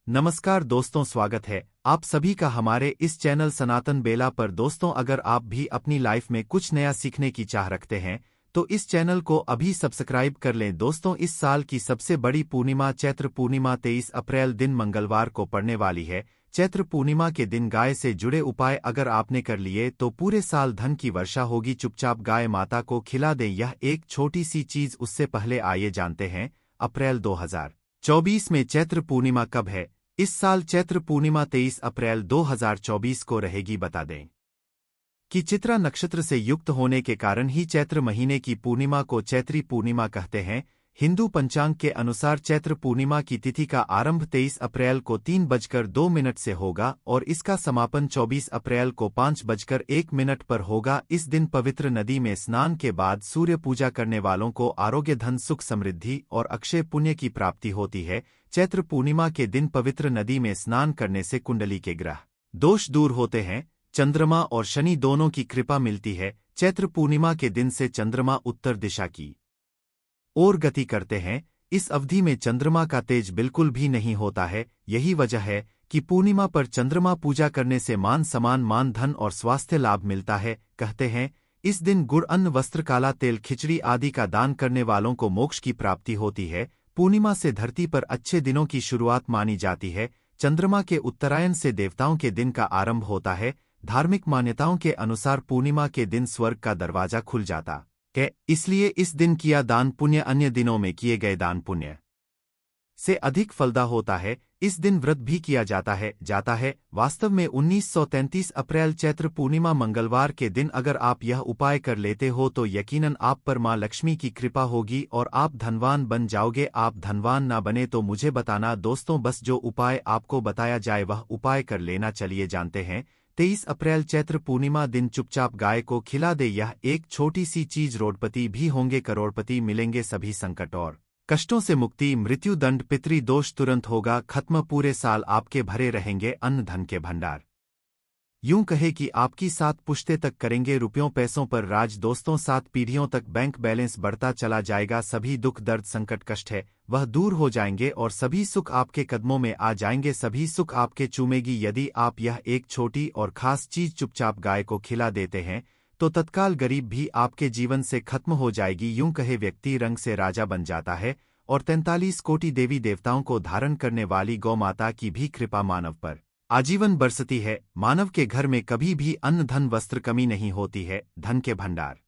नमस्कार दोस्तों, स्वागत है आप सभी का हमारे इस चैनल सनातन बेला पर। दोस्तों, अगर आप भी अपनी लाइफ में कुछ नया सीखने की चाह रखते हैं तो इस चैनल को अभी सब्सक्राइब कर लें। दोस्तों, इस साल की सबसे बड़ी पूर्णिमा चैत्र पूर्णिमा 23 अप्रैल दिन मंगलवार को पड़ने वाली है। चैत्र पूर्णिमा के दिन गाय से जुड़े उपाय अगर आपने कर लिए तो पूरे साल धन की वर्षा होगी। चुपचाप गाय माता को खिला दें, यह एक छोटी सी चीज। उससे पहले आइए जानते हैं अप्रैल 2024 में चैत्र पूर्णिमा कब है। इस साल चैत्र पूर्णिमा 23 अप्रैल 2024 को रहेगी। बता दें कि चित्रा नक्षत्र से युक्त होने के कारण ही चैत्र महीने की पूर्णिमा को चैत्री पूर्णिमा कहते हैं। हिंदू पंचांग के अनुसार चैत्र पूर्णिमा की तिथि का आरंभ 23 अप्रैल को 3:02 से होगा और इसका समापन 24 अप्रैल को 5:01 पर होगा। इस दिन पवित्र नदी में स्नान के बाद सूर्य पूजा करने वालों को आरोग्य, धन, सुख, समृद्धि और अक्षय पुण्य की प्राप्ति होती है। चैत्र पूर्णिमा के दिन पवित्र नदी में स्नान करने से कुंडली के ग्रह दोष दूर होते हैं, चंद्रमा और शनि दोनों की कृपा मिलती है। चैत्र पूर्णिमा के दिन से चंद्रमा उत्तर दिशा की ओर गति करते हैं। इस अवधि में चंद्रमा का तेज बिल्कुल भी नहीं होता है। यही वजह है कि पूर्णिमा पर चंद्रमा पूजा करने से मान सम्मान, मान, धन और स्वास्थ्य लाभ मिलता है। कहते हैं इस दिन गुड़, अन्न, वस्त्र, काला तेल, खिचड़ी आदि का दान करने वालों को मोक्ष की प्राप्ति होती है। पूर्णिमा से धरती पर अच्छे दिनों की शुरुआत मानी जाती है। चंद्रमा के उत्तरायण से देवताओं के दिन का आरंभ होता है। धार्मिक मान्यताओं के अनुसार पूर्णिमा के दिन स्वर्ग का दरवाजा खुल जाता है, इसलिए इस दिन किया दान पुण्य अन्य दिनों में किए गए दान पुण्य से अधिक फलदा होता है। इस दिन व्रत भी किया जाता है। वास्तव में 1933 अप्रैल चैत्र पूर्णिमा मंगलवार के दिन अगर आप यह उपाय कर लेते हो तो यकीनन आप पर मां लक्ष्मी की कृपा होगी और आप धनवान बन जाओगे। आप धनवान ना बने तो मुझे बताना दोस्तों, बस जो उपाय आपको बताया जाए वह उपाय कर लेना। चलिए जानते हैं। 23 अप्रैल चैत्र पूर्णिमा दिन चुपचाप गाय को खिला दे, यह एक छोटी सी चीज। रोडपति भी होंगे, करोड़पति मिलेंगे, सभी संकट और कष्टों से मुक्ति, मृत्यु दंड, पितृ दोष तुरंत होगा खत्म। पूरे साल आपके भरे रहेंगे अन्न धन के भंडार। यूं कहे कि आपकी 7 पुश्ते तक करेंगे रुपयों पैसों पर राज। दोस्तों, 7 पीढ़ियों तक बैंक बैलेंस बढ़ता चला जाएगा। सभी दुख, दर्द, संकट, कष्ट है वह दूर हो जाएंगे और सभी सुख आपके कदमों में आ जाएंगे। सभी सुख आपके चूमेगी। यदि आप यह एक छोटी और खास चीज चुपचाप गाय को खिला देते हैं तो तत्काल गरीब भी आपके जीवन से खत्म हो जाएगी। यूं कहे व्यक्ति रंग से राजा बन जाता है और 43 कोटि देवी देवताओं को धारण करने वाली गौ माता की भी कृपा मानव पर आजीवन बरसती है। मानव के घर में कभी भी अन्न, धन, वस्त्र कमी नहीं होती है। धन के भंडार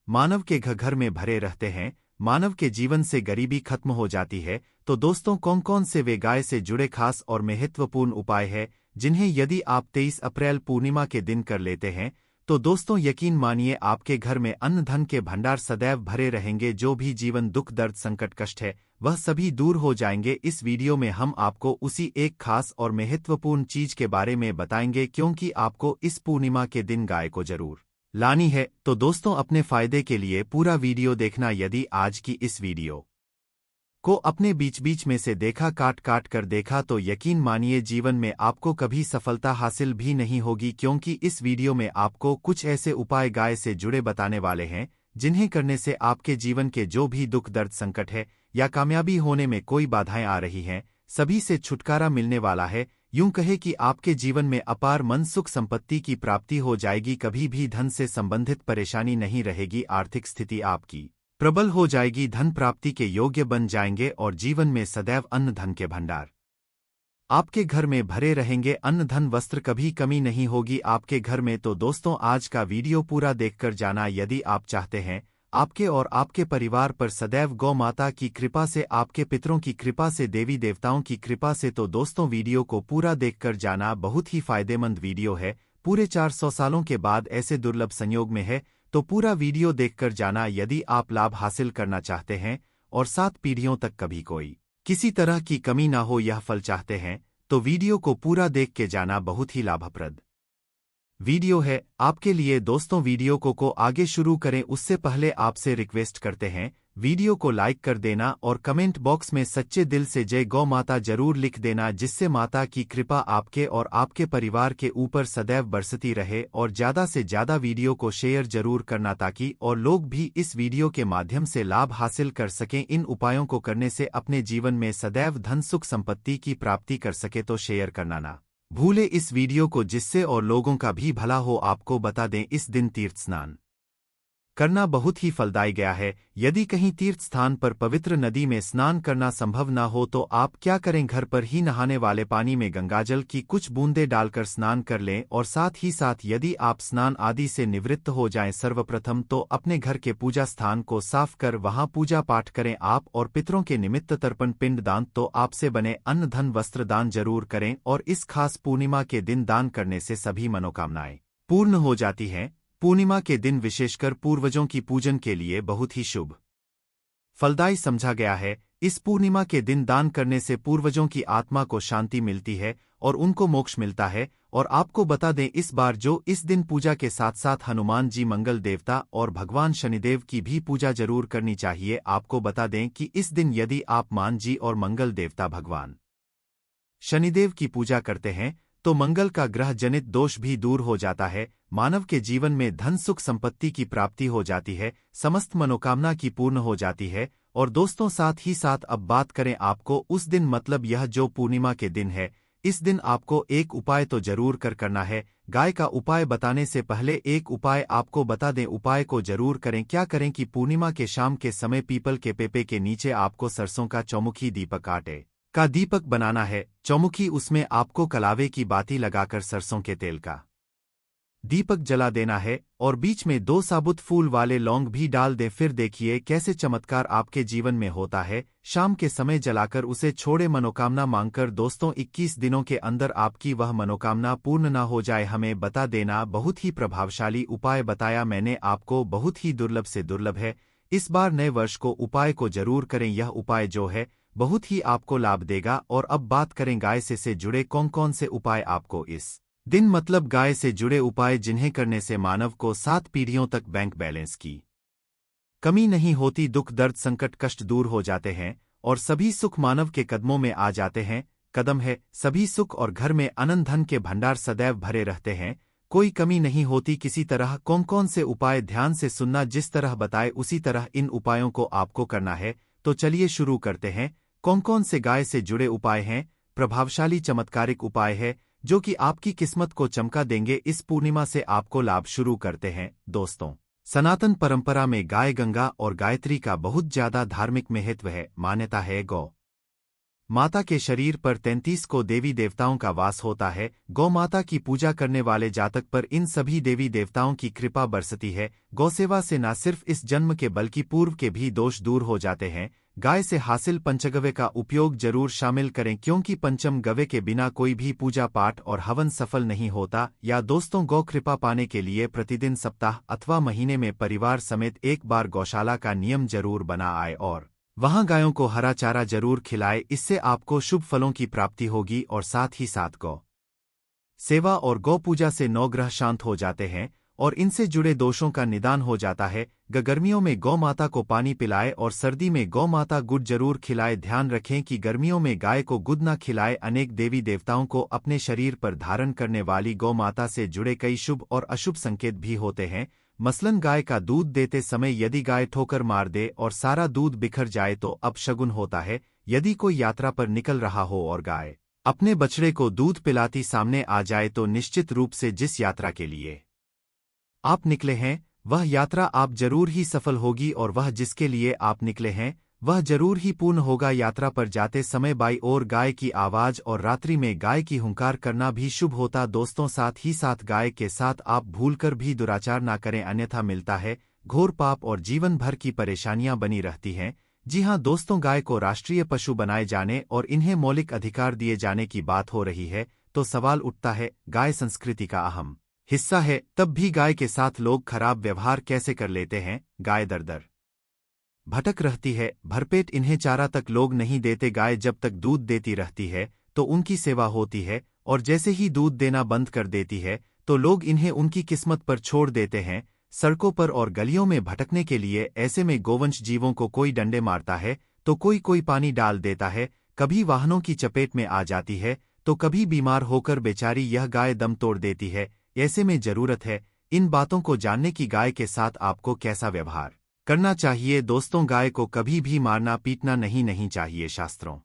मानव के घर में भरे रहते हैं। मानव के जीवन से गरीबी खत्म हो जाती है। तो दोस्तों, कौन कौन से वे गाय से जुड़े खास और महत्वपूर्ण उपाय हैं जिन्हें यदि आप 23 अप्रैल पूर्णिमा के दिन कर लेते हैं तो दोस्तों यकीन मानिए आपके घर में अन्न धन के भंडार सदैव भरे रहेंगे। जो भी जीवन दुख, दर्द, संकट, कष्ट है वह सभी दूर हो जाएंगे। इस वीडियो में हम आपको उसी एक खास और महत्वपूर्ण चीज के बारे में बताएंगे, क्योंकि आपको इस पूर्णिमा के दिन गाय को जरूर लानी है। तो दोस्तों, अपने फायदे के लिए पूरा वीडियो देखना। यदि आज की इस वीडियो को अपने बीच बीच में से देखा, काट काट कर देखा तो यकीन मानिए जीवन में आपको कभी सफलता हासिल भी नहीं होगी, क्योंकि इस वीडियो में आपको कुछ ऐसे उपाय गाय से जुड़े बताने वाले हैं जिन्हें करने से आपके जीवन के जो भी दुख, दर्द, संकट है या कामयाबी होने में कोई बाधाएं आ रही हैं सभी से छुटकारा मिलने वाला है। यूं कहे कि आपके जीवन में अपार मन, सुख, संपत्ति की प्राप्ति हो जाएगी। कभी भी धन से संबंधित परेशानी नहीं रहेगी। आर्थिक स्थिति आपकी प्रबल हो जाएगी। धन प्राप्ति के योग्य बन जाएंगे और जीवन में सदैव अन्न धन के भंडार आपके घर में भरे रहेंगे। अन्न, धन, वस्त्र कभी कमी नहीं होगी आपके घर में। तो दोस्तों, आज का वीडियो पूरा देखकर जाना। यदि आप चाहते हैं आपके और आपके परिवार पर सदैव गौ माता की कृपा से, आपके पितरों की कृपा से, देवी देवताओं की कृपा से, तो दोस्तों वीडियो को पूरा देखकर जाना। बहुत ही फायदेमंद वीडियो है। पूरे 400 सालों के बाद ऐसे दुर्लभ संयोग में है, तो पूरा वीडियो देखकर जाना। यदि आप लाभ हासिल करना चाहते हैं और 7 पीढ़ियों तक कभी कोई किसी तरह की कमी ना हो, यह फल चाहते हैं तो वीडियो को पूरा देख के जाना। बहुत ही लाभप्रद वीडियो है आपके लिए। दोस्तों, वीडियो को आगे शुरू करें उससे पहले आपसे रिक्वेस्ट करते हैं, वीडियो को लाइक कर देना और कमेंट बॉक्स में सच्चे दिल से जय गौ माता जरूर लिख देना, जिससे माता की कृपा आपके और आपके परिवार के ऊपर सदैव बरसती रहे। और ज़्यादा से ज़्यादा वीडियो को शेयर जरूर करना ताकि और लोग भी इस वीडियो के माध्यम से लाभ हासिल कर सकें। इन उपायों को करने से अपने जीवन में सदैव धन सुख संपत्ति की प्राप्ति कर सके। तो शेयर करना ना भूले इस वीडियो को, जिससे और लोगों का भी भला हो। आपको बता दें, इस दिन तीर्थ स्नान करना बहुत ही फलदायी गया है। यदि कहीं तीर्थ स्थान पर पवित्र नदी में स्नान करना संभव न हो तो आप क्या करें, घर पर ही नहाने वाले पानी में गंगाजल की कुछ बूंदें डालकर स्नान कर लें। और साथ ही साथ यदि आप स्नान आदि से निवृत्त हो जाएं, सर्वप्रथम तो अपने घर के पूजा स्थान को साफ कर वहां पूजा पाठ करें आप। और पितरों के निमित्त तर्पण पिंड दान तो आपसे बने अन्न धन वस्त्र दान जरूर करें। और इस खास पूर्णिमा के दिन दान करने से सभी मनोकामनाएं पूर्ण हो जाती हैं। पूर्णिमा के दिन विशेषकर पूर्वजों की पूजन के लिए बहुत ही शुभ फलदायी समझा गया है। इस पूर्णिमा के दिन दान करने से पूर्वजों की आत्मा को शांति मिलती है और उनको मोक्ष मिलता है। और आपको बता दें, इस बार जो इस दिन पूजा के साथ साथ हनुमान जी मंगल देवता और भगवान शनिदेव की भी पूजा जरूर करनी चाहिए। आपको बता दें कि इस दिन यदि आप मान जी और मंगल देवता भगवान शनिदेव की पूजा करते हैं तो मंगल का ग्रह जनित दोष भी दूर हो जाता है। मानव के जीवन में धन सुख संपत्ति की प्राप्ति हो जाती है, समस्त मनोकामना की पूर्ण हो जाती है। और दोस्तों, साथ ही साथ अब बात करें आपको उस दिन, मतलब यह जो पूर्णिमा के दिन है, इस दिन आपको एक उपाय तो जरूर करना है। गाय का उपाय बताने से पहले एक उपाय आपको बता दें, उपाय को जरूर करें। क्या करें कि पूर्णिमा के शाम के समय पीपल के पेपे के नीचे आपको सरसों का चौमुखी दीपक आटे का दीपक बनाना है। चौमुखी, उसमें आपको कलावे की बाती लगाकर सरसों के तेल का दीपक जला देना है और बीच में 2 साबुत फूल वाले लौंग भी डाल दें। फिर देखिए कैसे चमत्कार आपके जीवन में होता है। शाम के समय जलाकर उसे छोड़े, मनोकामना मांगकर। दोस्तों, 21 दिनों के अंदर आपकी वह मनोकामना पूर्ण ना हो जाए, हमें बता देना। बहुत ही प्रभावशाली उपाय बताया मैंने आपको, बहुत ही दुर्लभ से दुर्लभ है। इस बार नए वर्ष को उपाय को जरूर करें। यह उपाय जो है बहुत ही आपको लाभ देगा। और अब बात करें गाय से जुड़े कौन कौन से उपाय आपको इस दिन, मतलब गाय से जुड़े उपाय जिन्हें करने से मानव को 7 पीढ़ियों तक बैंक बैलेंस की कमी नहीं होती, दुख दर्द संकट कष्ट दूर हो जाते हैं और सभी सुख मानव के कदमों में आ जाते हैं। कदम है सभी सुख और घर में आनंद धन के भंडार सदैव भरे रहते हैं, कोई कमी नहीं होती किसी तरह। कौन कौन से उपाय, ध्यान से सुनना, जिस तरह बताए उसी तरह इन उपायों को आपको करना है। तो चलिए शुरू करते हैं। कौन कौन से गाय से जुड़े उपाय हैं? प्रभावशाली चमत्कारिक उपाय है जो कि आपकी किस्मत को चमका देंगे। इस पूर्णिमा से आपको लाभ शुरू करते हैं। दोस्तों, सनातन परंपरा में गाय, गंगा और गायत्री का बहुत ज्यादा धार्मिक महत्व है। मान्यता है गौ माता के शरीर पर 33 को देवी देवताओं का वास होता है। गौ माता की पूजा करने वाले जातक पर इन सभी देवी देवताओं की कृपा बरसती है। गौसेवा से न सिर्फ इस जन्म के बल्कि पूर्व के भी दोष दूर हो जाते हैं। गाय से हासिल पंचगव्य का उपयोग जरूर शामिल करें, क्योंकि पंचम गव्य के बिना कोई भी पूजा पाठ और हवन सफल नहीं होता। या दोस्तों, गौ कृपा पाने के लिए प्रतिदिन, सप्ताह अथवा महीने में परिवार समेत एक बार गौशाला का नियम जरूर बना आए और वहां गायों को हरा चारा जरूर खिलाए। इससे आपको शुभ फलों की प्राप्ति होगी। और साथ ही साथ गौ सेवा और गौ पूजा से 9 ग्रह शांत हो जाते हैं और इनसे जुड़े दोषों का निदान हो जाता है। गर्मियों में गौ माता को पानी पिलाए और सर्दी में गौ माता गुड़ जरूर खिलाए। ध्यान रखें कि गर्मियों में गाय को गुड़ न खिलाए। अनेक देवी देवताओं को अपने शरीर पर धारण करने वाली गौ माता से जुड़े कई शुभ और अशुभ संकेत भी होते हैं। मसलन, गाय का दूध देते समय यदि गाय ठोकर मार दे और सारा दूध बिखर जाए तो अपशगुन होता है। यदि कोई यात्रा पर निकल रहा हो और गाय अपने बछड़े को दूध पिलाती सामने आ जाए तो निश्चित रूप से जिस यात्रा के लिए आप निकले हैं वह यात्रा आप जरूर ही सफल होगी और वह जिसके लिए आप निकले हैं वह जरूर ही पूर्ण होगा। यात्रा पर जाते समय बाई ओर गाय की आवाज और रात्रि में गाय की हुंकार करना भी शुभ होता। दोस्तों, साथ ही साथ गाय के साथ आप भूलकर भी दुराचार ना करें, अन्यथा मिलता है घोर पाप और जीवन भर की परेशानियां बनी रहती हैं। जी हां दोस्तों, गाय को राष्ट्रीय पशु बनाए जाने और इन्हें मौलिक अधिकार दिए जाने की बात हो रही है तो सवाल उठता है, गाय संस्कृति का अहम हिस्सा है, तब भी गाय के साथ लोग खराब व्यवहार कैसे कर लेते हैं? गाय दर दर भटक रहती है, भरपेट इन्हें चारा तक लोग नहीं देते। गाय जब तक दूध देती रहती है तो उनकी सेवा होती है और जैसे ही दूध देना बंद कर देती है तो लोग इन्हें उनकी किस्मत पर छोड़ देते हैं। सड़कों पर और गलियों में भटकने के लिए। ऐसे में गोवंश जीवों को कोई डंडे मारता है तो कोई पानी डाल देता है, कभी वाहनों की चपेट में आ जाती है तो कभी बीमार होकर बेचारी यह गाय दम तोड़ देती है। ऐसे में जरूरत है इन बातों को जानने की गाय के साथ आपको कैसा व्यवहार करना चाहिए। दोस्तों, गाय को कभी भी मारना पीटना नहीं चाहिए। शास्त्रों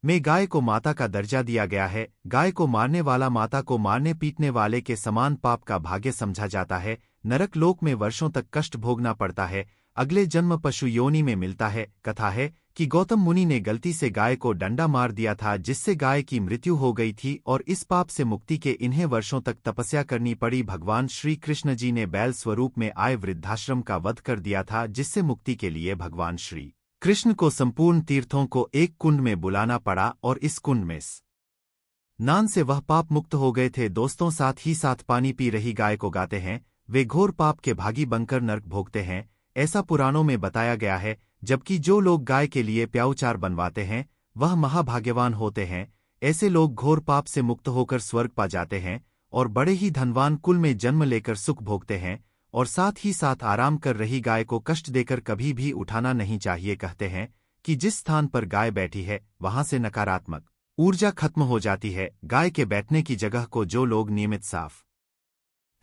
में गाय को माता का दर्जा दिया गया है। गाय को मारने वाला माता को मारने पीटने वाले के समान पाप का भाग्य समझा जाता है। नरक लोक में वर्षों तक कष्ट भोगना पड़ता है, अगले जन्म पशु योनि में मिलता है। कथा है कि गौतम मुनि ने गलती से गाय को डंडा मार दिया था, जिससे गाय की मृत्यु हो गई थी और इस पाप से मुक्ति के इन्हें वर्षों तक तपस्या करनी पड़ी। भगवान श्री कृष्ण जी ने बैल स्वरूप में आए वृद्धाश्रम का वध कर दिया था, जिससे मुक्ति के लिए भगवान श्री कृष्ण को संपूर्ण तीर्थों को एक कुंड में बुलाना पड़ा और इस कुंड में स्नान से वह पाप मुक्त हो गए थे। दोस्तों, साथ ही साथ पानी पी रही गाय को गाते हैं वे घोर पाप के भागी बनकर नरक भोगते हैं, ऐसा पुराणों में बताया गया है। जबकि जो लोग गाय के लिए प्याऊचार बनवाते हैं वह महाभाग्यवान होते हैं। ऐसे लोग घोर पाप से मुक्त होकर स्वर्ग पा जाते हैं और बड़े ही धनवान कुल में जन्म लेकर सुख भोगते हैं। और साथ ही साथ आराम कर रही गाय को कष्ट देकर कभी भी उठाना नहीं चाहिए। कहते हैं कि जिस स्थान पर गाय बैठी है वहां से नकारात्मक ऊर्जा खत्म हो जाती है। गाय के बैठने की जगह को जो लोग नियमित साफ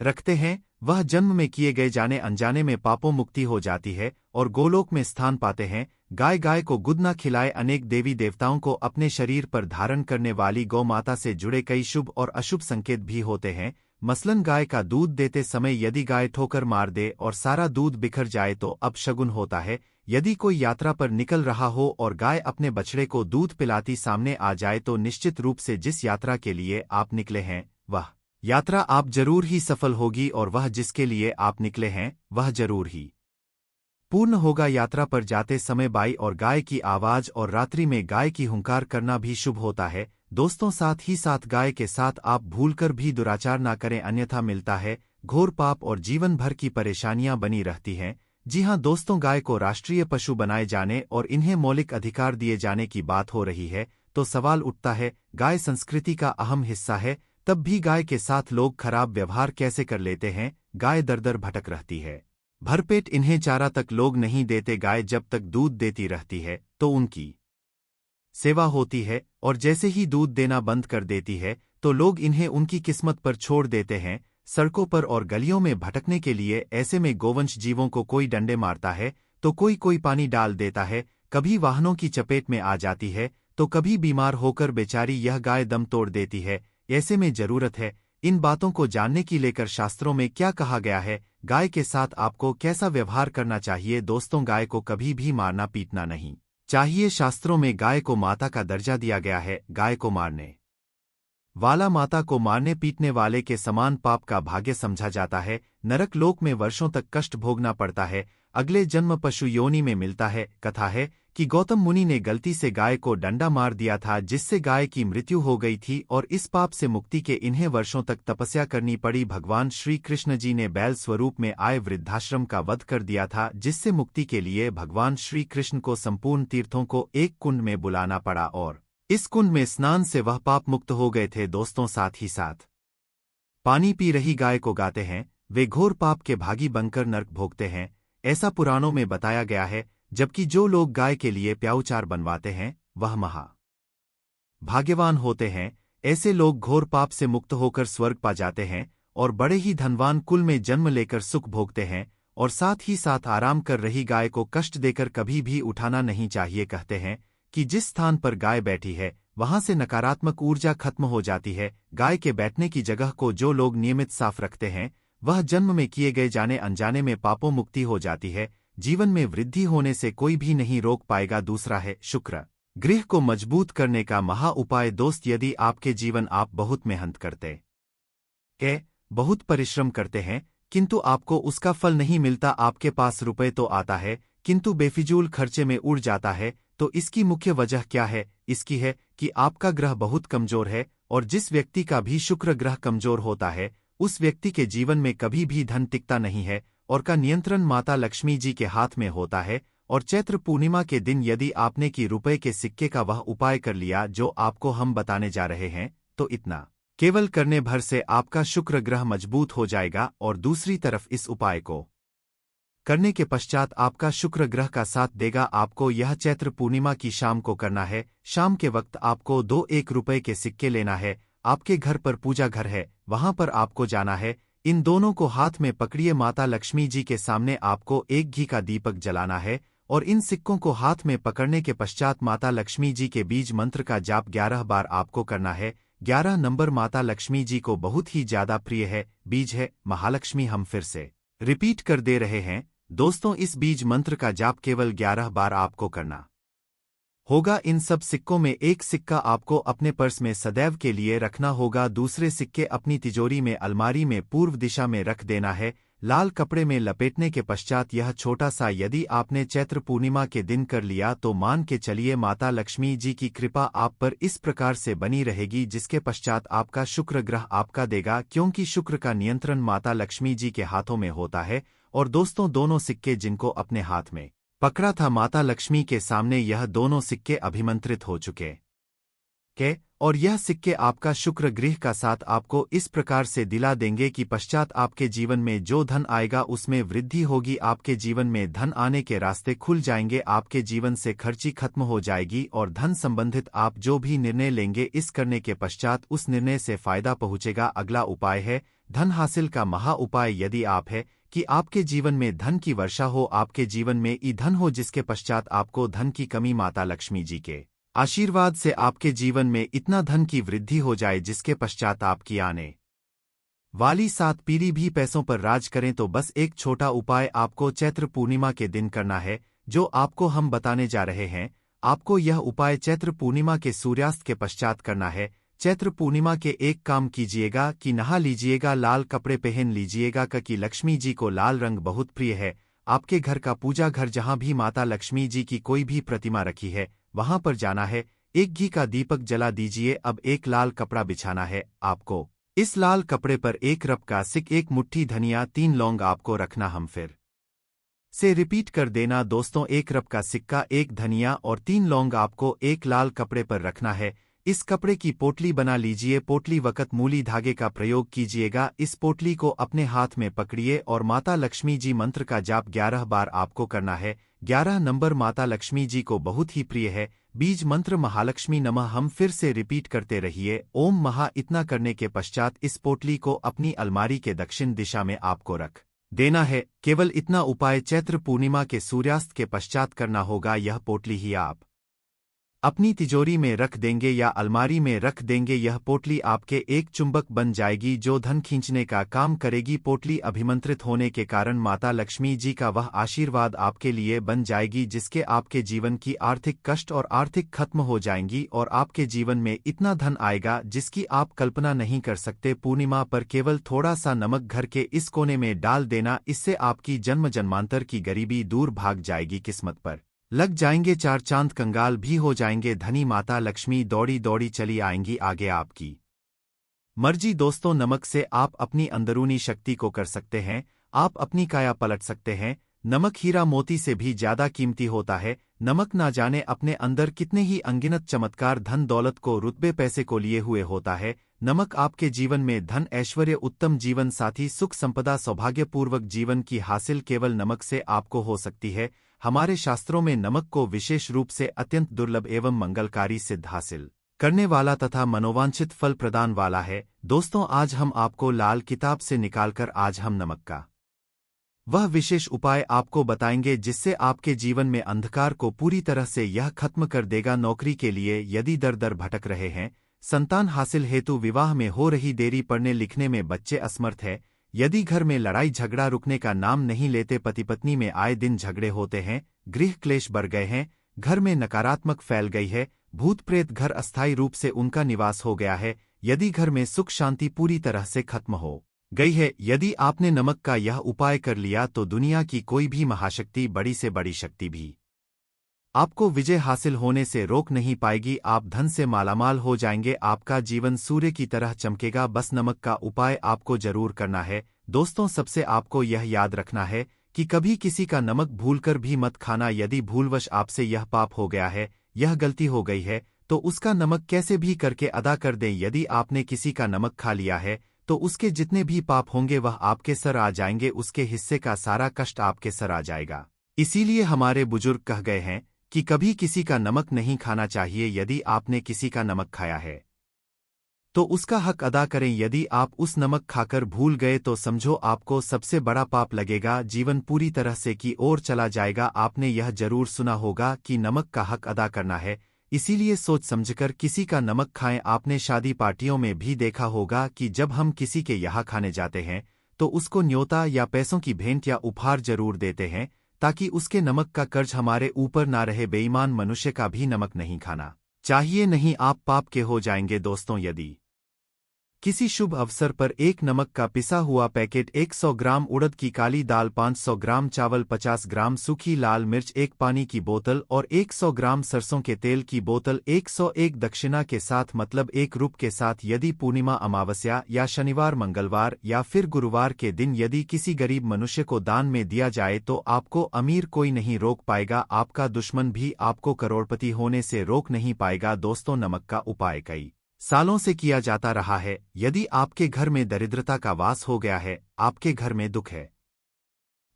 रखते हैं वह जन्म में किए गए जाने अनजाने में पापों मुक्ति हो जाती है और गोलोक में स्थान पाते हैं। गाय को गुद न खिलाए। अनेक देवी देवताओं को अपने शरीर पर धारण करने वाली गौ माता से जुड़े कई शुभ और अशुभ संकेत भी होते हैं। मसलन गाय का दूध देते समय यदि गाय ठोकर मार दे और सारा दूध बिखर जाए तो अपशगुन होता है। यदि कोई यात्रा पर निकल रहा हो और गाय अपने बछड़े को दूध पिलाती सामने आ जाए तो निश्चित रूप से जिस यात्रा के लिए आप निकले हैं वह यात्रा आप जरूर ही सफल होगी और वह जिसके लिए आप निकले हैं वह जरूर ही पूर्ण होगा। यात्रा पर जाते समय बाई और गाय की आवाज और रात्रि में गाय की हुंकार करना भी शुभ होता है। दोस्तों, साथ ही साथ गाय के साथ आप भूलकर भी दुराचार ना करें, अन्यथा मिलता है घोर पाप और जीवन भर की परेशानियां बनी रहती हैं। जी हां दोस्तों, गाय को राष्ट्रीय पशु बनाए जाने और इन्हें मौलिक अधिकार दिए जाने की बात हो रही है तो सवाल उठता है, गाय संस्कृति का अहम हिस्सा है, तब भी गाय के साथ लोग खराब व्यवहार कैसे कर लेते हैं। गाय दर भटक रहती है, भरपेट इन्हें चारा तक लोग नहीं देते। गाय जब तक दूध देती रहती है तो उनकी सेवा होती है और जैसे ही दूध देना बंद कर देती है तो लोग इन्हें उनकी किस्मत पर छोड़ देते हैं, सड़कों पर और गलियों में भटकने के लिए। ऐसे में गोवंश जीवों को कोई डंडे मारता है तो कोई पानी डाल देता है, कभी वाहनों की चपेट में आ जाती है तो कभी बीमार होकर बेचारी यह गाय दम तोड़ देती है। ऐसे में जरूरत है इन बातों को जानने की लेकर शास्त्रों में क्या कहा गया है, गाय के साथ आपको कैसा व्यवहार करना चाहिए। दोस्तों, गाय को कभी भी मारना पीटना नहीं चाहिए। शास्त्रों में गाय को माता का दर्जा दिया गया है। गाय को मारने वाला माता को मारने पीटने वाले के समान पाप का भाग्य समझा जाता है। नरक लोक में वर्षों तक कष्ट भोगना पड़ता है, अगले जन्म पशु योनि में मिलता है। कथा है कि गौतम मुनि ने गलती से गाय को डंडा मार दिया था, जिससे गाय की मृत्यु हो गई थी और इस पाप से मुक्ति के इन्हें वर्षों तक तपस्या करनी पड़ी। भगवान श्री कृष्ण जी ने बैल स्वरूप में आए वृद्धाश्रम का वध कर दिया था, जिससे मुक्ति के लिए भगवान श्री कृष्ण को संपूर्ण तीर्थों को एक कुंड में बुलाना पड़ा और इस कुंड में स्नान से वह पाप मुक्त हो गए थे। दोस्तों, साथ ही साथ पानी पी रही गाय को गाते हैं वे घोर पाप के भागी बनकर नरक भोगते हैं, ऐसा पुराणों में बताया गया है। जबकि जो लोग गाय के लिए प्याऊचार बनवाते हैं वह महा भाग्यवान होते हैं। ऐसे लोग घोर पाप से मुक्त होकर स्वर्ग पा जाते हैं और बड़े ही धनवान कुल में जन्म लेकर सुख भोगते हैं। और साथ ही साथ आराम कर रही गाय को कष्ट देकर कभी भी उठाना नहीं चाहिए। कहते हैं कि जिस स्थान पर गाय बैठी है वहां से नकारात्मक ऊर्जा खत्म हो जाती है। गाय के बैठने की जगह को जो लोग नियमित साफ रखते हैं वह जन्म में किए गए जाने अनजाने में पापों मुक्ति हो जाती है। जीवन में वृद्धि होने से कोई भी नहीं रोक पाएगा। दूसरा है शुक्र गृह को मजबूत करने का महा उपाय। दोस्त, यदि आपके जीवन आप बहुत मेहनत करते हैं, बहुत परिश्रम करते हैं किंतु आपको उसका फल नहीं मिलता, आपके पास रुपए तो आता है किंतु बेफिजूल खर्चे में उड़ जाता है, तो इसकी मुख्य वजह क्या है? इसकी है कि आपका ग्रह बहुत कमजोर है और जिस व्यक्ति का भी शुक्र ग्रह कमजोर होता है उस व्यक्ति के जीवन में कभी भी धन टिकता नहीं है और का नियंत्रण माता लक्ष्मी जी के हाथ में होता है। और चैत्र पूर्णिमा के दिन यदि आपने की रुपए के सिक्के का वह उपाय कर लिया जो आपको हम बताने जा रहे हैं तो इतना केवल करने भर से आपका शुक्र ग्रह मजबूत हो जाएगा और दूसरी तरफ इस उपाय को करने के पश्चात आपका शुक्र ग्रह का साथ देगा। आपको यह चैत्र पूर्णिमा की शाम को करना है। शाम के वक्त आपको 2 1 रुपए के सिक्के लेना है। आपके घर पर पूजा घर है, वहां पर आपको जाना है। इन दोनों को हाथ में पकड़िए। माता लक्ष्मी जी के सामने आपको एक घी का दीपक जलाना है और इन सिक्कों को हाथ में पकड़ने के पश्चात माता लक्ष्मी जी के बीज मंत्र का जाप 11 बार आपको करना है। 11 नंबर माता लक्ष्मी जी को बहुत ही ज्यादा प्रिय है। बीज है महालक्ष्मी। हम फिर से रिपीट कर दे रहे हैं दोस्तों, इस बीज मंत्र का जाप केवल 11 बार आपको करना होगा। इन सब सिक्कों में एक सिक्का आपको अपने पर्स में सदैव के लिए रखना होगा। दूसरे सिक्के अपनी तिजोरी में अलमारी में पूर्व दिशा में रख देना है। लाल कपड़े में लपेटने के पश्चात यह छोटा सा यदि आपने चैत्र पूर्णिमा के दिन कर लिया तो मान के चलिए माता लक्ष्मी जी की कृपा आप पर इस प्रकार से बनी रहेगी, जिसके पश्चात आपका शुक्र ग्रह आपका देगा, क्योंकि शुक्र का नियंत्रण माता लक्ष्मी जी के हाथों में होता है। और दोस्तों, दोनों सिक्के जिनको अपने हाथ में पकड़ा था माता लक्ष्मी के सामने, यह दोनों सिक्के अभिमंत्रित हो चुके और यह सिक्के आपका शुक्र ग्रह का साथ आपको इस प्रकार से दिला देंगे कि पश्चात आपके जीवन में जो धन आएगा उसमें वृद्धि होगी। आपके जीवन में धन आने के रास्ते खुल जाएंगे। आपके जीवन से खर्ची खत्म हो जाएगी और धन संबंधित आप जो भी निर्णय लेंगे इस करने के पश्चात उस निर्णय से फायदा पहुंचेगा। अगला उपाय है धन हासिल का महा उपाय। यदि आप है कि आपके जीवन में धन की वर्षा हो, आपके जीवन में धन हो, जिसके पश्चात आपको धन की कमी माता लक्ष्मी जी के आशीर्वाद से आपके जीवन में इतना धन की वृद्धि हो जाए जिसके पश्चात आपकी आने वाली 7 पीढ़ी भी पैसों पर राज करें, तो बस एक छोटा उपाय आपको चैत्र पूर्णिमा के दिन करना है, जो आपको हम बताने जा रहे हैं। आपको यह उपाय चैत्र पूर्णिमा के सूर्यास्त के पश्चात करना है। चैत्र पूर्णिमा के एक काम कीजिएगा कि नहा लीजिएगा, लाल कपड़े पहन लीजिएगा, क्योंकि लक्ष्मी जी को लाल रंग बहुत प्रिय है। आपके घर का पूजा घर जहां भी माता लक्ष्मी जी की कोई भी प्रतिमा रखी है वहां पर जाना है। एक घी का दीपक जला दीजिए। अब एक लाल कपड़ा बिछाना है आपको। इस लाल कपड़े पर 1 रप का सिक, 1 मुट्ठी धनिया, 3 लौंग आपको रखना। हम फिर से रिपीट कर देना दोस्तों, 1 रप का सिक्का, 1 धनिया और 3 लौंग आपको एक लाल कपड़े पर रखना है। इस कपड़े की पोटली बना लीजिए। पोटली वक़्त मूली धागे का प्रयोग कीजिएगा। इस पोटली को अपने हाथ में पकड़िए और माता लक्ष्मी जी मंत्र का जाप 11 बार आपको करना है। 11 नंबर माता लक्ष्मी जी को बहुत ही प्रिय है। बीज मंत्र महालक्ष्मी नमः। हम फिर से रिपीट करते रहिए ओम महा। इतना करने के पश्चात इस पोटली को अपनी अलमारी के दक्षिण दिशा में आपको रख देना है। केवल इतना उपाय चैत्र पूर्णिमा के सूर्यास्त के पश्चात करना होगा। यह पोटली ही आप अपनी तिजोरी में रख देंगे या अलमारी में रख देंगे। यह पोटली आपके एक चुंबक बन जाएगी जो धन खींचने का काम करेगी। पोटली अभिमंत्रित होने के कारण माता लक्ष्मी जी का वह आशीर्वाद आपके लिए बन जाएगी, जिसके आपके जीवन की आर्थिक कष्ट और आर्थिक खत्म हो जाएंगी और आपके जीवन में इतना धन आएगा जिसकी आप कल्पना नहीं कर सकते। पूर्णिमा पर केवल थोड़ा सा नमक घर के इस कोने में डाल देना, इससे आपकी जन्म जन्मांतर की गरीबी दूर भाग जाएगी। किस्मत पर लग जाएंगे 4 चांद, कंगाल भी हो जाएंगे धनी। माता लक्ष्मी दौड़ी दौड़ी चली आएंगी आगे आपकी मर्जी। दोस्तों, नमक से आप अपनी अंदरूनी शक्ति को कर सकते हैं। आप अपनी काया पलट सकते हैं। नमक हीरा मोती से भी ज्यादा कीमती होता है। नमक ना जाने अपने अंदर कितने ही अनगिनत चमत्कार, धन दौलत को, रुतबे पैसे को लिए हुए होता है। नमक आपके जीवन में धन, ऐश्वर्य, उत्तम जीवन साथी, सुख संपदा, सौभाग्यपूर्वक जीवन की हासिल केवल नमक से आपको हो सकती है। हमारे शास्त्रों में नमक को विशेष रूप से अत्यंत दुर्लभ एवं मंगलकारी सिद्ध हासिल करने वाला तथा मनोवांछित फल प्रदान वाला है। दोस्तों, आज हम आपको लाल किताब से निकालकर आज हम नमक का वह विशेष उपाय आपको बताएंगे जिससे आपके जीवन में अंधकार को पूरी तरह से यह खत्म कर देगा। नौकरी के लिए यदि दर दर भटक रहे हैं, संतान हासिल हेतु विवाह में हो रही देरी, पढ़ने लिखने में बच्चे असमर्थ है, यदि घर में लड़ाई झगड़ा रुकने का नाम नहीं लेते, पति पत्नी में आए दिन झगड़े होते हैं, गृह क्लेश बढ़ गए हैं, घर में नकारात्मक फैल गई है, भूत प्रेत घर अस्थायी रूप से उनका निवास हो गया है, यदि घर में सुख शांति पूरी तरह से खत्म हो गई है, यदि आपने नमक का यह उपाय कर लिया तो दुनिया की कोई भी महाशक्ति, बड़ी से बड़ी शक्ति भी आपको विजय हासिल होने से रोक नहीं पाएगी। आप धन से मालामाल हो जाएंगे। आपका जीवन सूर्य की तरह चमकेगा। बस नमक का उपाय आपको जरूर करना है। दोस्तों, सबसे आपको यह याद रखना है कि कभी किसी का नमक भूलकर भी मत खाना। यदि भूलवश आपसे यह पाप हो गया है, यह गलती हो गई है, तो तो उसका नमक कैसे भी करके अदा कर दें। यदि आपने किसी का नमक खा लिया है तो उसके जितने भी पाप होंगे वह आपके सर आ जाएंगे, उसके हिस्से का सारा कष्ट आपके सर आ जाएगा। इसीलिए हमारे बुजुर्ग कह गए हैं कि कभी किसी का नमक नहीं खाना चाहिए। यदि आपने किसी का नमक खाया है तो उसका हक अदा करें। यदि आप उस नमक खाकर भूल गए तो समझो आपको सबसे बड़ा पाप लगेगा, जीवन पूरी तरह से की ओर चला जाएगा। आपने यह जरूर सुना होगा कि नमक का हक अदा करना है, इसीलिए सोच समझकर किसी का नमक खाएं। आपने शादी पार्टियों में भी देखा होगा कि जब हम किसी के यहाँ खाने जाते हैं तो उसको न्योता या पैसों की भेंट या उपहार जरूर देते हैं, ताकि उसके नमक का कर्ज हमारे ऊपर ना रहे। बेईमान मनुष्य का भी नमक नहीं खाना चाहिए, नहीं आप पाप के हो जाएंगे। दोस्तों, यदि किसी शुभ अवसर पर एक नमक का पिसा हुआ पैकेट, 100 ग्राम उड़द की काली दाल, 500 ग्राम चावल, 50 ग्राम सूखी लाल मिर्च, एक पानी की बोतल और 100 ग्राम सरसों के तेल की बोतल 101 दक्षिणा के साथ मतलब 1 रुपये के साथ, यदि पूर्णिमा, अमावस्या या शनिवार, मंगलवार या फिर गुरुवार के दिन यदि किसी गरीब मनुष्य को दान में दिया जाए तो आपको अमीर कोई नहीं रोक पाएगा, आपका दुश्मन भी आपको करोड़पति होने से रोक नहीं पाएगा। दोस्तों, नमक का उपाय कई सालों से किया जाता रहा है। यदि आपके घर में दरिद्रता का वास हो गया है, आपके घर में दुख है,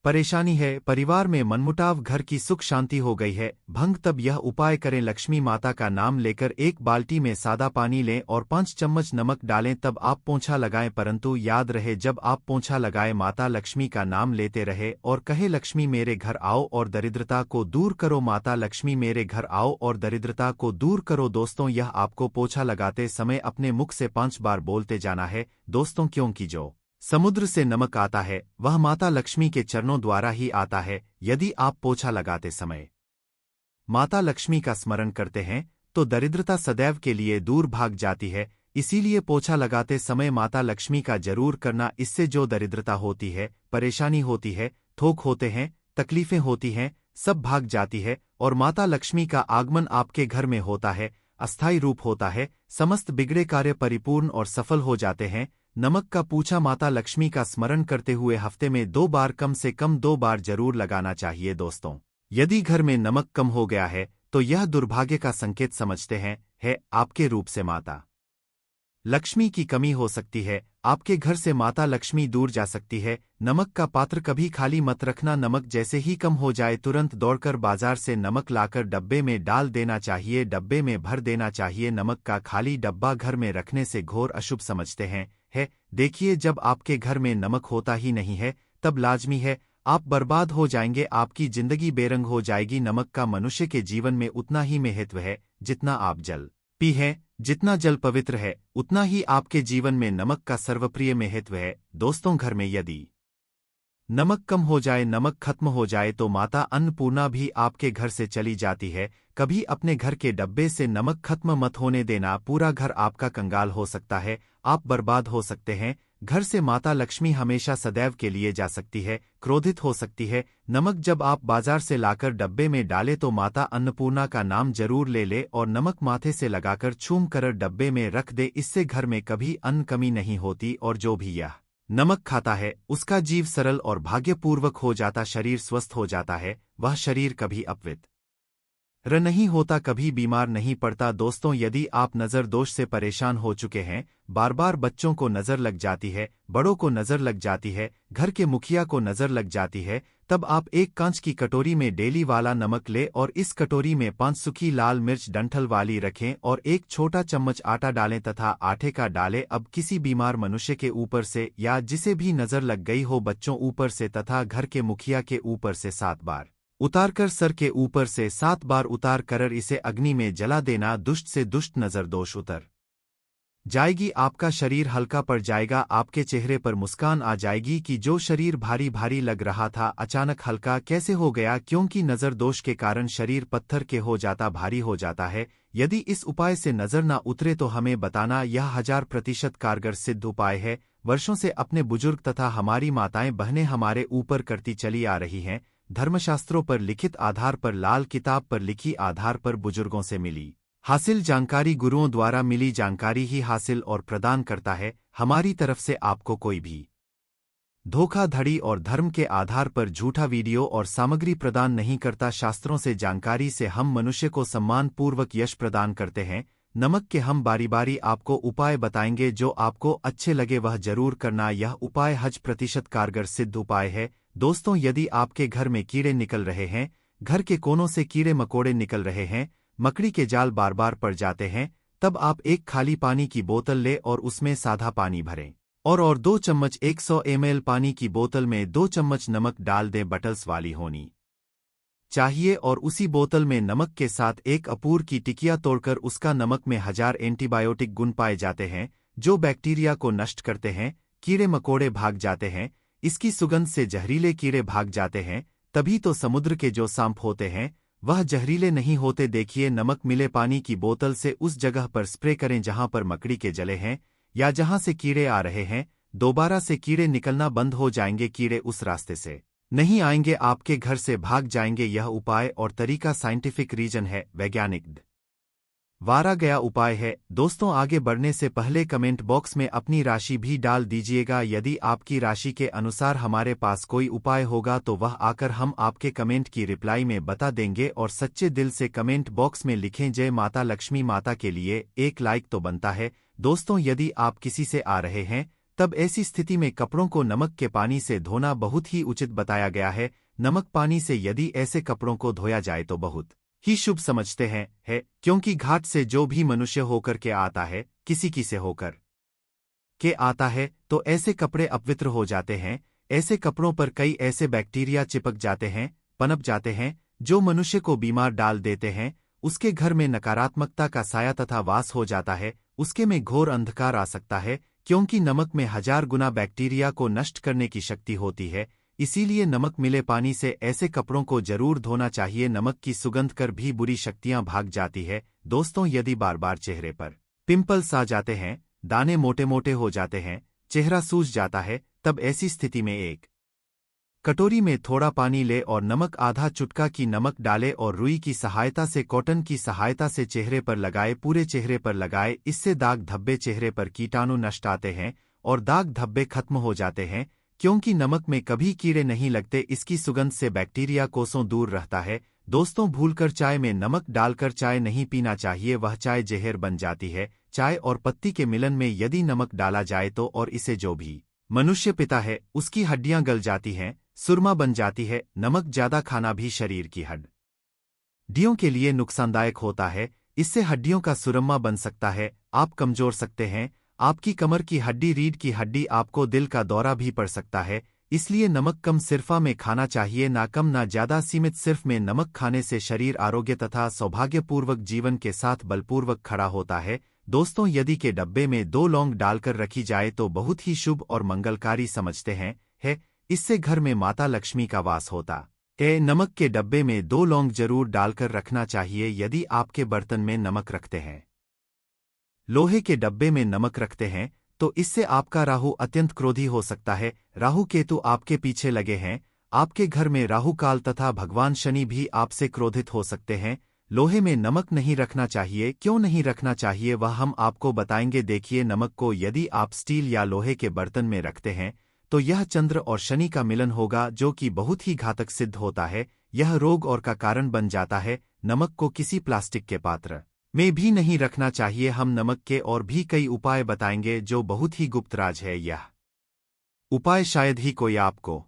परेशानी है, परिवार में मनमुटाव, घर की सुख शांति हो गई है भंग, तब यह उपाय करें। लक्ष्मी माता का नाम लेकर एक बाल्टी में सादा पानी लें और 5 चम्मच नमक डालें, तब आप पोंछा लगाएं। परंतु याद रहे, जब आप पोंछा लगाएं माता लक्ष्मी का नाम लेते रहे और कहे, लक्ष्मी मेरे घर आओ और दरिद्रता को दूर करो, माता लक्ष्मी मेरे घर आओ और दरिद्रता को दूर करो। दोस्तों, यह आपको पोंछा लगाते समय अपने मुख से 5 बार बोलते जाना है। दोस्तों, क्योंकि जो समुद्र से नमक आता है वह माता लक्ष्मी के चरणों द्वारा ही आता है। यदि आप पोछा लगाते समय माता लक्ष्मी का स्मरण करते हैं तो दरिद्रता सदैव के लिए दूर भाग जाती है। इसीलिए पोछा लगाते समय माता लक्ष्मी का जरूर करना, इससे जो दरिद्रता होती है, परेशानी होती है, थोक होते हैं, तकलीफें होती हैं, सब भाग जाती है और माता लक्ष्मी का आगमन आपके घर में होता है, अस्थायी रूप होता है, समस्त बिगड़े कार्य परिपूर्ण और सफल हो जाते हैं। नमक का पूछा माता लक्ष्मी का स्मरण करते हुए हफ्ते में 2 बार, कम से कम 2 बार जरूर लगाना चाहिए। दोस्तों, यदि घर में नमक कम हो गया है तो यह दुर्भाग्य का संकेत समझते हैं, है आपके रूप से माता लक्ष्मी की कमी हो सकती है, आपके घर से माता लक्ष्मी दूर जा सकती है। नमक का पात्र कभी खाली मत रखना, नमक जैसे ही कम हो जाए तुरंत दौड़कर बाजार से नमक लाकर डब्बे में डाल देना चाहिए, डब्बे में भर देना चाहिए। नमक का खाली डब्बा घर में रखने से घोर अशुभ समझते हैं, है। देखिए, जब आपके घर में नमक होता ही नहीं है तब लाजमी है आप बर्बाद हो जाएंगे, आपकी जिंदगी बेरंग हो जाएगी। नमक का मनुष्य के जीवन में उतना ही महत्व है जितना आप जल पी है, जितना जल पवित्र है उतना ही आपके जीवन में नमक का सर्वप्रिय महत्व है। दोस्तों, घर में यदि नमक कम हो जाए, नमक खत्म हो जाए तो माता अन्नपूर्णा भी आपके घर से चली जाती है। कभी अपने घर के डब्बे से नमक खत्म मत होने देना, पूरा घर आपका कंगाल हो सकता है, आप बर्बाद हो सकते हैं। घर से माता लक्ष्मी हमेशा सदैव के लिए जा सकती है, क्रोधित हो सकती है। नमक जब आप बाजार से लाकर डब्बे में डाले तो माता अन्नपूर्णा का नाम जरूर ले ले और नमक माथे से लगाकर छूम कर डब्बे में रख दे, इससे घर में कभी अन्न कमी नहीं होती और जो भी यह नमक खाता है उसका जीव सरल और भाग्यपूर्वक हो जाता, शरीर स्वस्थ हो जाता है, वह शरीर कभी अपवित्र नहीं होता, कभी बीमार नहीं पड़ता। दोस्तों, यदि आप नज़र दोष से परेशान हो चुके हैं, बार बार बच्चों को नज़र लग जाती है, बड़ों को नज़र लग जाती है, घर के मुखिया को नज़र लग जाती है, तब आप एक कांच की कटोरी में डेली वाला नमक ले और इस कटोरी में 5 सूखी लाल मिर्च डंठल वाली रखें और 1 छोटा चम्मच आटा डालें तथा आटे का डालें। अब किसी बीमार मनुष्य के ऊपर से या जिसे भी नज़र लग गई हो, बच्चों ऊपर से तथा घर के मुखिया के ऊपर से 7 बार उतारकर सर के ऊपर से 7 बार उतार कर इसे अग्नि में जला देना, दुष्ट से दुष्ट नज़र दोष उतर जाएगी, आपका शरीर हल्का पड़ जाएगा, आपके चेहरे पर मुस्कान आ जाएगी कि जो शरीर भारी भारी लग रहा था अचानक हल्का कैसे हो गया, क्योंकि नज़र दोष के कारण शरीर पत्थर के हो जाता, भारी हो जाता है। यदि इस उपाय से नज़र ना उतरे तो हमें बताना, यह 1000% कारगर सिद्ध उपाय है, वर्षों से अपने बुजुर्ग तथा हमारी माताएं बहनें हमारे ऊपर करती चली आ रही हैं। धर्मशास्त्रों पर लिखित आधार पर, लाल किताब पर लिखी आधार पर, बुजुर्गों से मिली हासिल जानकारी, गुरुओं द्वारा मिली जानकारी ही हासिल और प्रदान करता है। हमारी तरफ से आपको कोई भी धोखाधड़ी और धर्म के आधार पर झूठा वीडियो और सामग्री प्रदान नहीं करता। शास्त्रों से जानकारी से हम मनुष्य को सम्मानपूर्वक यश प्रदान करते हैं। नमक के हम बारी बारी आपको उपाय बताएंगे, जो आपको अच्छे लगे वह जरूर करना। यह उपाय 100% कारगर सिद्ध उपाय है। दोस्तों, यदि आपके घर में कीड़े निकल रहे हैं, घर के कोनों से कीड़े मकोड़े निकल रहे हैं, मकड़ी के जाल बार बार पड़ जाते हैं, तब आप एक खाली पानी की बोतल ले और उसमें सादा पानी भरें और 2 चम्मच 100 ml पानी की बोतल में 2 चम्मच नमक डाल दें। बटल्स वाली होनी चाहिए और उसी बोतल में नमक के साथ एक अपूर की टिकिया तोड़कर उसका नमक में 1000 एंटीबायोटिक गुण पाए जाते हैं, जो बैक्टीरिया को नष्ट करते हैं। कीड़े मकोड़े भाग जाते हैं। इसकी सुगंध से जहरीले कीड़े भाग जाते हैं। तभी तो समुद्र के जो सांप होते हैं वह जहरीले नहीं होते। देखिए, नमक मिले पानी की बोतल से उस जगह पर स्प्रे करें जहां पर मकड़ी के जले हैं या जहां से कीड़े आ रहे हैं। दोबारा से कीड़े निकलना बंद हो जाएंगे। कीड़े उस रास्ते से नहीं आएंगे, आपके घर से भाग जाएंगे। यह उपाय और तरीका साइंटिफिक रीजन है, वैज्ञानिक वारा गया उपाय है। दोस्तों, आगे बढ़ने से पहले कमेंट बॉक्स में अपनी राशि भी डाल दीजिएगा। यदि आपकी राशि के अनुसार हमारे पास कोई उपाय होगा तो वह आकर हम आपके कमेंट की रिप्लाई में बता देंगे। और सच्चे दिल से कमेंट बॉक्स में लिखें जय माता लक्ष्मी माता के लिए। एक लाइक तो बनता है। दोस्तों, यदि आप किसी से आ रहे हैं तब ऐसी स्थिति में कपड़ों को नमक के पानी से धोना बहुत ही उचित बताया गया है। नमक पानी से यदि ऐसे कपड़ों को धोया जाए तो बहुत ही शुभ समझते हैं, क्योंकि घाट से जो भी मनुष्य होकर के आता है, किसी की से होकर के आता है, तो ऐसे कपड़े अपवित्र हो जाते हैं। ऐसे कपड़ों पर कई ऐसे बैक्टीरिया चिपक जाते हैं, पनप जाते हैं, जो मनुष्य को बीमार डाल देते हैं। उसके घर में नकारात्मकता का साया तथा वास हो जाता है। उसके में घोर अंधकार आ सकता है, क्योंकि नमक में 1000 गुना बैक्टीरिया को नष्ट करने की शक्ति होती है। इसीलिए नमक मिले पानी से ऐसे कपड़ों को जरूर धोना चाहिए। नमक की सुगंध कर भी बुरी शक्तियां भाग जाती है। दोस्तों, यदि बार बार चेहरे पर पिंपल्स आ जाते हैं, दाने मोटे मोटे हो जाते हैं, चेहरा सूज जाता है, तब ऐसी स्थिति में एक कटोरी में थोड़ा पानी ले और नमक आधा चुटका की नमक डाले और रुई की सहायता से, कॉटन की सहायता से चेहरे पर लगाए, पूरे चेहरे पर लगाए। इससे दाग धब्बे, चेहरे पर कीटाणु नष्ट आते हैं और दाग धब्बे खत्म हो जाते हैं, क्योंकि नमक में कभी कीड़े नहीं लगते। इसकी सुगंध से बैक्टीरिया कोसों दूर रहता है। दोस्तों, भूलकर चाय में नमक डालकर चाय नहीं पीना चाहिए, वह चाय जहर बन जाती है। चाय और पत्ती के मिलन में यदि नमक डाला जाए तो और इसे जो भी मनुष्य पीता है उसकी हड्डियां गल जाती हैं, सुरमा बन जाती है। नमक ज्यादा खाना भी शरीर की हड्डियों के लिए नुकसानदायक होता है। इससे हड्डियों का सुरमा बन सकता है, आप कमजोर सकते हैं। आपकी कमर की हड्डी, रीढ़ की हड्डी, आपको दिल का दौरा भी पड़ सकता है। इसलिए नमक कम सिरफा में खाना चाहिए, ना कम ना ज्यादा, सीमित सिर्फ में। नमक खाने से शरीर आरोग्य तथा सौभाग्यपूर्वक जीवन के साथ बलपूर्वक खड़ा होता है। दोस्तों, यदि के डब्बे में 2 लौंग डालकर रखी जाए तो बहुत ही शुभ और मंगलकारी समझते हैं, इससे घर में माता लक्ष्मी का वास होता है। नमक के डब्बे में 2 लौंग जरूर डालकर रखना चाहिए। यदि आपके बर्तन में नमक रखते हैं, लोहे के डब्बे में नमक रखते हैं, तो इससे आपका राहु अत्यंत क्रोधी हो सकता है। राहु केतु आपके पीछे लगे हैं, आपके घर में राहु काल तथा भगवान शनि भी आपसे क्रोधित हो सकते हैं। लोहे में नमक नहीं रखना चाहिए। क्यों नहीं रखना चाहिए वह हम आपको बताएंगे। देखिए, नमक को यदि आप स्टील या लोहे के बर्तन में रखते हैं तो यह चंद्र और शनि का मिलन होगा, जो कि बहुत ही घातक सिद्ध होता है। यह रोग और का कारण बन जाता है। नमक को किसी प्लास्टिक के पात्र में भी नहीं रखना चाहिए। हम नमक के और भी कई उपाय बताएंगे जो बहुत ही गुप्त राज है। यह उपाय शायद ही कोई आपको